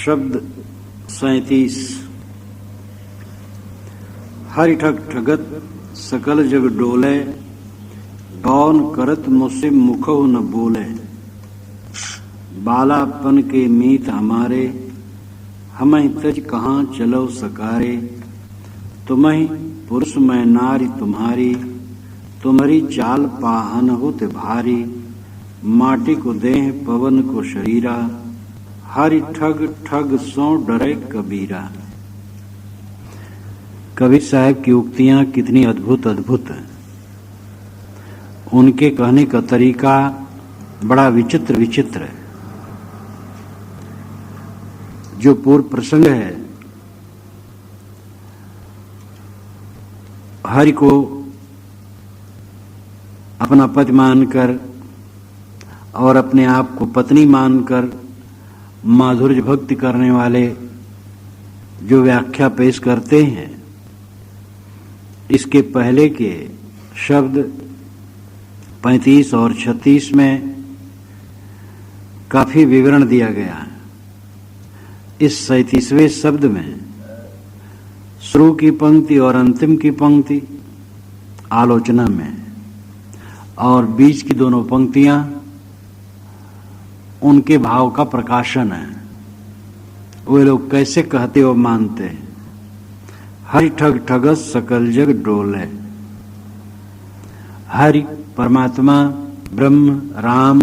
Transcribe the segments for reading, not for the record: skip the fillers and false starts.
शब्द 37। हरि ठग ठगत सकल जग डोले, कौन करत मुझसे मुखो न बोले। बालापन के मीत हमारे, हमें तज कहाँ चलो सकारे। तुम्हें पुरुष मैं नारी तुम्हारी, तुम्हारी चाल पाहन होत भारी। माटी को देह पवन को शरीरा, हरि ठग ठग सो डरे कबीरा। कबीर साहब की उक्तियां कितनी अद्भुत अद्भुत हैं। उनके कहने का तरीका बड़ा विचित्र विचित्र है। जो पूर्व प्रसंग है, हरि को अपना पति मानकर और अपने आप को पत्नी मानकर माधुर्य भक्ति करने वाले जो व्याख्या पेश करते हैं, इसके पहले के शब्द 35 और 36 में काफी विवरण दिया गया है। इस 37वें शब्द में शुरू की पंक्ति और अंतिम की पंक्ति आलोचना में, और बीच की दोनों पंक्तियां उनके भाव का प्रकाशन है। वे लोग कैसे कहते और मानते हैं। हरि ठग ठगस सकल जग डोले। हरि परमात्मा ब्रह्म राम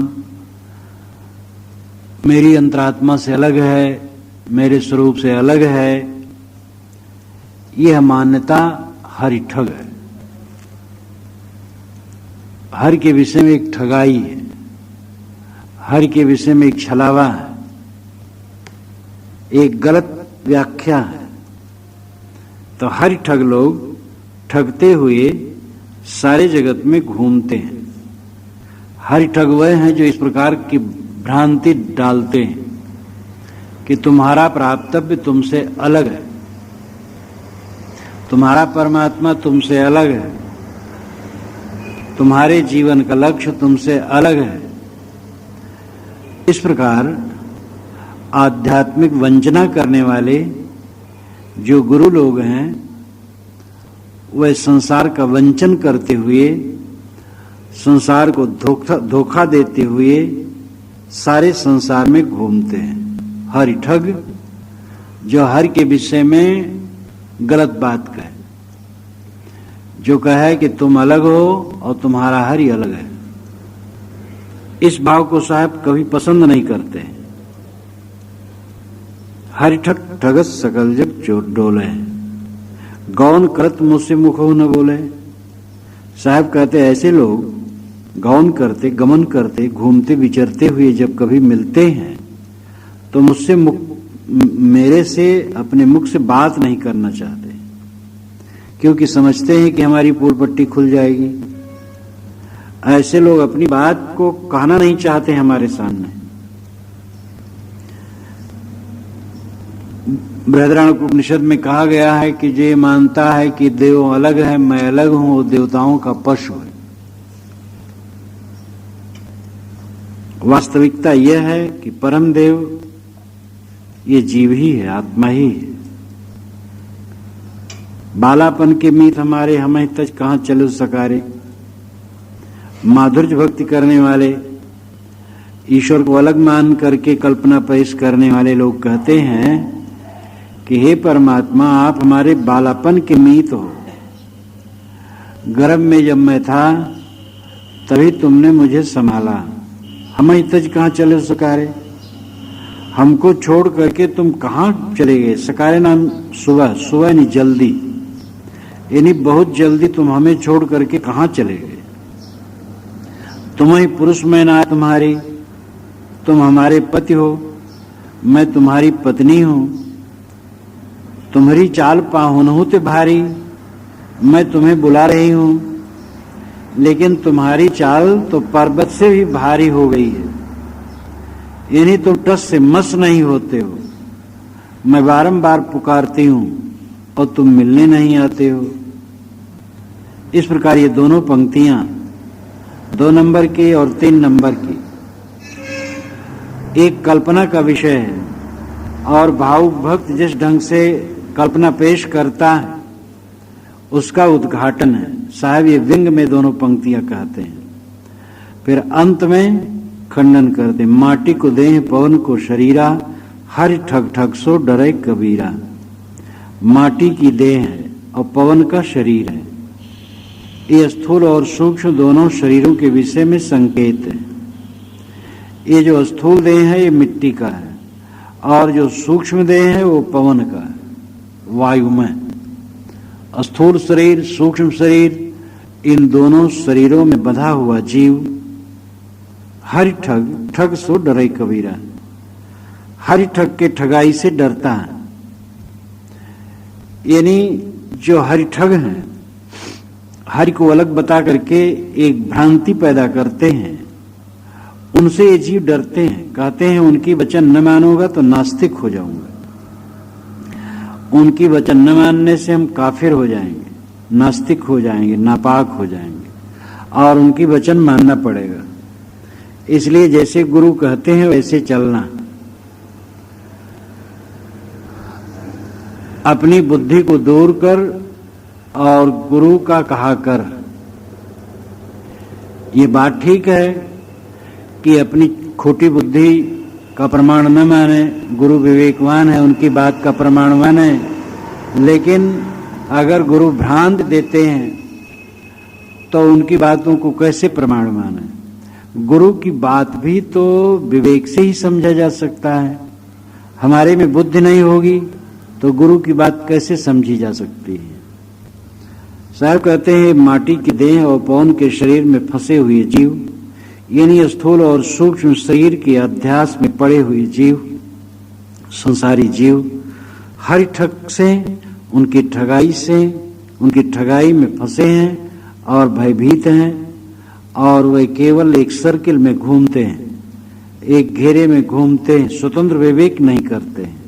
मेरी अंतरात्मा से अलग है, मेरे स्वरूप से अलग है, यह मान्यता हरि ठग है। हरि के विषय में एक ठगाई है, हरि के विषय में एक छलावा है, एक गलत व्याख्या है। तो हरि ठग लोग ठगते हुए सारे जगत में घूमते हैं। हरि ठग वह हैं जो इस प्रकार की भ्रांति डालते हैं कि तुम्हारा प्राप्तव्य तुमसे अलग है, तुम्हारा परमात्मा तुमसे अलग है, तुम्हारे जीवन का लक्ष्य तुमसे अलग है। इस प्रकार आध्यात्मिक वंचना करने वाले जो गुरु लोग हैं, वह संसार का वंचन करते हुए, संसार को धोखा देते हुए सारे संसार में घूमते हैं। हरि ठग जो हरि के विषय में गलत बात कहे, जो कहे कि तुम अलग हो और तुम्हारा हरि अलग है। इस भाव को साहब कभी पसंद नहीं करते। हरि ठग ठगस सकल जग डोले, गौन करत मुझसे मुखो न बोले। साहब कहते ऐसे लोग गौन करते, गमन करते, घूमते विचरते हुए जब कभी मिलते हैं तो मुझसे मेरे से अपने मुख से बात नहीं करना चाहते, क्योंकि समझते हैं कि हमारी पूर्व पट्टी खुल जाएगी। ऐसे लोग अपनी बात को कहना नहीं चाहते हमारे सामने। बृहदारण्यक उपनिषद में कहा गया है कि जो मानता है कि देव अलग है, मैं अलग हूं, वो देवताओं का पशु है। वास्तविकता यह है कि परम देव ये जीव ही है, आत्मा ही है। बालापन के मीत हमारे, हमें तज कहाँ चलो सकारे। माधुर्य भक्ति करने वाले, ईश्वर को अलग मान करके कल्पना पेश करने वाले लोग कहते हैं कि हे परमात्मा, आप हमारे बालापन के मीत हो। गर्भ में जब मैं था तभी तुमने मुझे संभाला, हमें तज कहाँ चले सकारे। हमको छोड़ करके तुम कहाँ चले गए। सकारे नाम सुबह, सुबह नहीं जल्दी, यानी बहुत जल्दी तुम हमें छोड़ करके कहाँ चले गए। तुम्हें पुरुष मैं ना तुम्हारी, तुम हमारे पति हो, मैं तुम्हारी पत्नी हूं। तुम्हारी चाल पाहुन होते भारी, मैं तुम्हें बुला रही हूं, लेकिन तुम्हारी चाल तो पर्वत से भी भारी हो गई है। यानी तुम टस से मस नहीं होते हो। मैं बारंबार पुकारती हूं और तुम मिलने नहीं आते हो। इस प्रकार ये दोनों पंक्तियां 2 नंबर की और 3 नंबर की एक कल्पना का विषय है और भावुक भक्त जिस ढंग से कल्पना पेश करता है उसका उद्घाटन है। साहब ये व्यंग में दोनों पंक्तियां कहते हैं। फिर अंत में खंडन करते, माटी को देह पवन को शरीरा, हर ठग ठग सो डरे कबीरा। माटी की देह है और पवन का शरीर है। ये स्थूल और सूक्ष्म दोनों शरीरों के विषय में संकेत है। ये जो स्थूल देह है ये मिट्टी का है और जो सूक्ष्म देह है वो पवन का है, वायुमय। स्थूल शरीर, सूक्ष्म शरीर, इन दोनों शरीरों में बंधा हुआ जीव हरि ठग ठग सो डरे कबीरा, हरि ठग के ठगाई से डरता है। यानी जो हरि ठग हैं, हरि को अलग बता करके एक भ्रांति पैदा करते हैं, उनसे ये जीव डरते हैं। कहते हैं उनकी वचन न मानोगा तो नास्तिक हो जाऊंगा, उनकी वचन न मानने से हम काफिर हो जाएंगे, नास्तिक हो जाएंगे, नापाक हो जाएंगे और उनकी वचन मानना पड़ेगा। इसलिए जैसे गुरु कहते हैं वैसे चलना, अपनी बुद्धि को दूर कर और गुरु का कहा कर। ये बात ठीक है कि अपनी खोटी बुद्धि का प्रमाण न माने, गुरु विवेकवान है उनकी बात का प्रमाण माने, लेकिन अगर गुरु भ्रांत देते हैं तो उनकी बातों को कैसे प्रमाण माने। गुरु की बात भी तो विवेक से ही समझा जा सकता है। हमारे में बुद्धि नहीं होगी तो गुरु की बात कैसे समझी जा सकती है। साहब कहते हैं माटी की देह और पवन के शरीर में फंसे हुए जीव, यानी स्थूल और सूक्ष्म शरीर के अध्यास में पड़े हुए जीव, संसारी जीव हर ठग से, उनकी ठगाई से, उनकी ठगाई में फंसे हैं और भयभीत हैं और वे केवल एक सर्किल में घूमते हैं, एक घेरे में घूमते हैं, स्वतंत्र विवेक नहीं करते हैं।